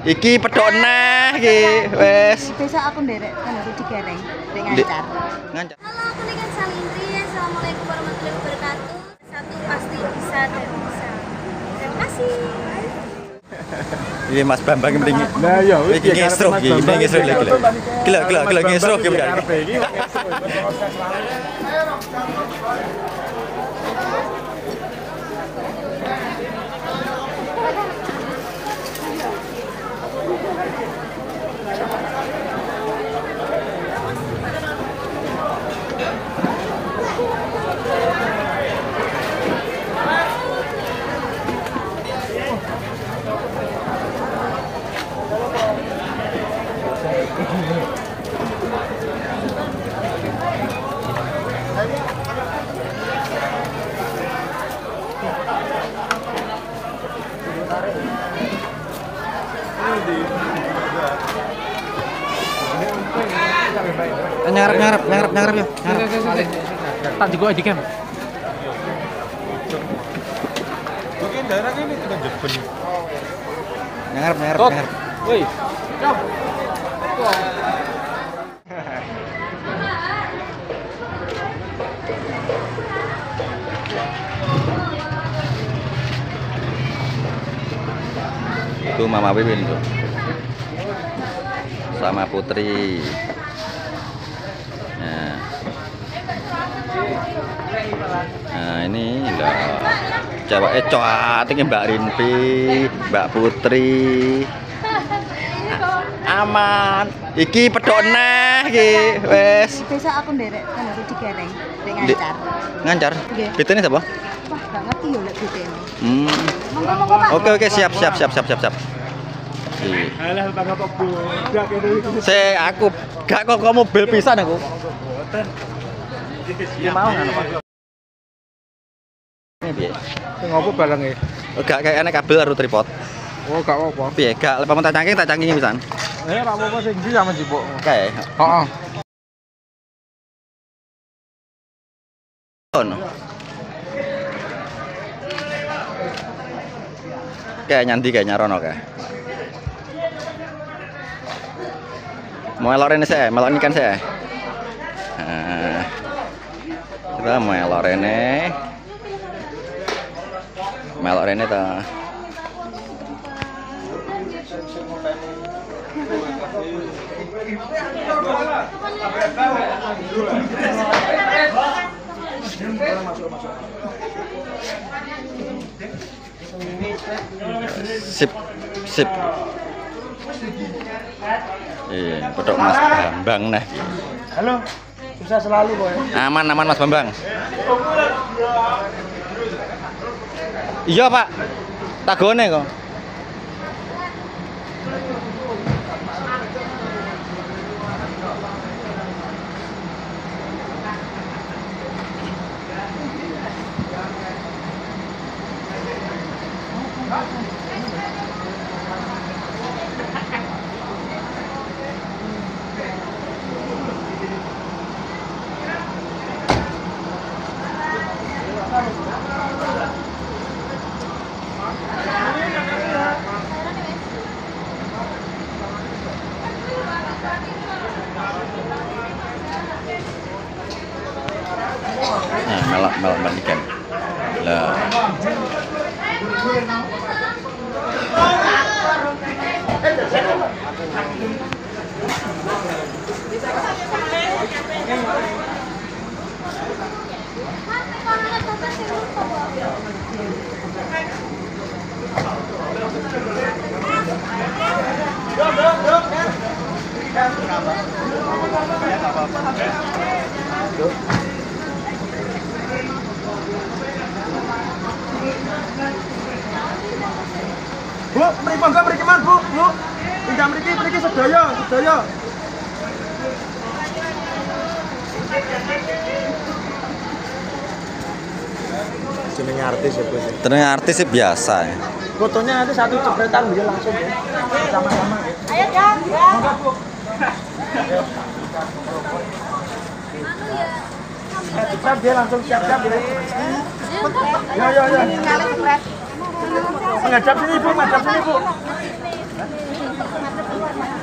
Iki pedhok nah iki wes. Besok aku nderek kan aku digereng, ndek ngancar. Ngancar. Halo, aku Niken Salindri. Assalamualaikum warahmatullahi wabarakatuh. Satu pasti bisa dan bisa. Terima kasih. Iya Mas Bambang mending. Nah iya, iki ngesruk iki, mending ngesruk lagi. Gila ngesruk iki bener. Nyarap yo. Tak juga di camp. Mungkin daerah ini kita jebel. Nyarap. Woi. Jom. Itu Mama Wiwin tuh. Sama Putri. Nah ini lah cewek cantiknya Mbak Rinpi, Mbak Putri. Aman. Iki pedhok nah iki wes. Besok aku nderek kan aku digereng, ndek ngancar. Ngancar. Nggih. Pitene sapa? Wah, gak ngerti yo lek bitene. Monggo Pak. Oke siap. Alah tangga kok budak itu. Aku gak kok mobil pisan aku. Mboten. Iki mau ngono Pak. Ini piye? Ngopo barangnya? Gak kayak enek kabel karo tripod. Oh, gak apa-apa. Piye? Gak lepas tak cangking pisan. Gak apa-apa sing ndi sama jipuk. Kae. Heeh. Ono. Kayak nyanti kayak nyarono kae. Mau elok rene sih, melok ikan sih. Nah, kita mau elok rene. Melok rene ta. Sip. Pedhok Mas Bambang nah. Halo. Susah selalu, Boy. Aman Mas Bambang. Iya, Pak. Tagone kok. Nah, melak ikan. Lah. Bu, mriki man, Bu. Pindah mriki sedaya. Jenenge artis ya, Bu. Jenenge artis sih biasa ya. Fotonya nanti satu cepretan dia langsung ya. Sama-sama. Ayo, Jang. Monggo, Bu. Cepat dia langsung siap-siap ya. Ya. Menghadap sini, Bu.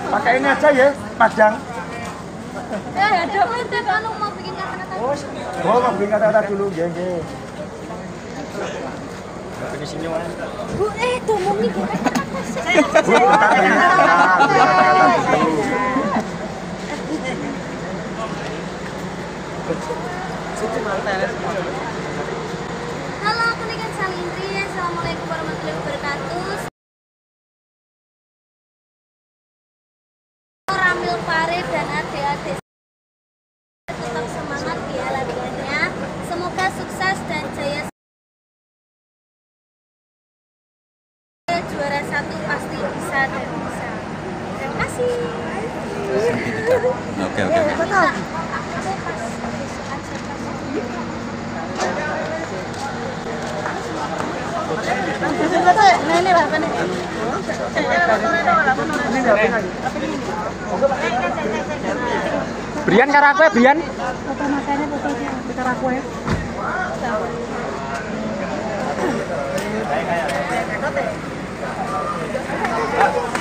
Pakai ini aja ya, Padang. Ada kita kalau mau bikin kata-kata. Oh, mau bikin kata-kata dulu, nggih, nggih. Bikin sini Mas. Bu, domongin Bu. Bu, bentar ya. Halo, aku Niken Salindri. Assalamualaikum warahmatullahi wabarakatuh. Ramil Farid dan adik-adik tetap semangat di latihannya. Semoga sukses dan jaya. Juara 1 pasti bisa dan bisa. Terima kasih. Oke. Brian karo aku ya, Brian. Foto makanya fotonya. Karo aku ya.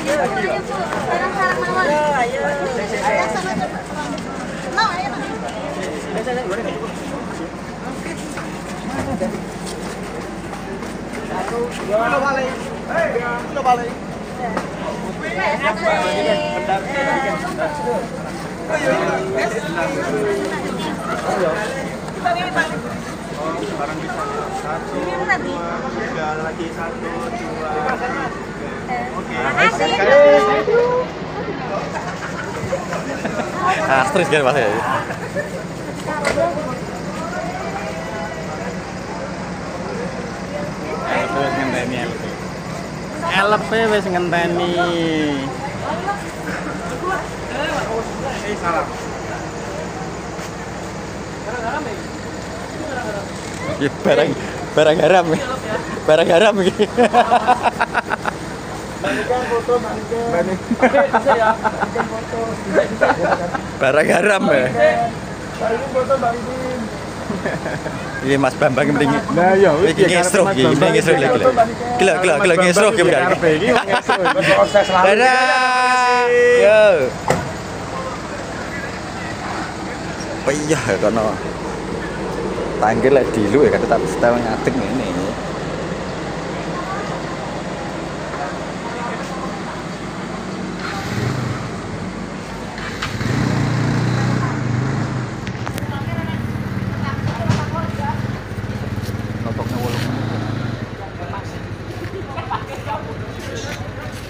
Ayo Bu, sarang-sarang mawon. Mau ayo. Astris kan Mas ya. Wis ngenteni LP wis ngenteni. Ya barang haram. Barang haram iki. Barang haram ya. Iya Mas Bambang mending. Nah iya wis Iki ngesruk iki, ngesruk lagi. Gila ngesruk iki bener. Iki ngesruk. Proses selalu. Dadah. Yo. Oh iya kono. Tanggil lek dilu ya kan tapi setel ngadeg ngene. Topoknya 8.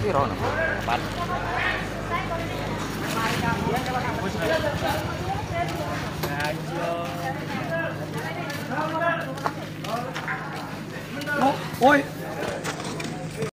Piro no? 8. Woi,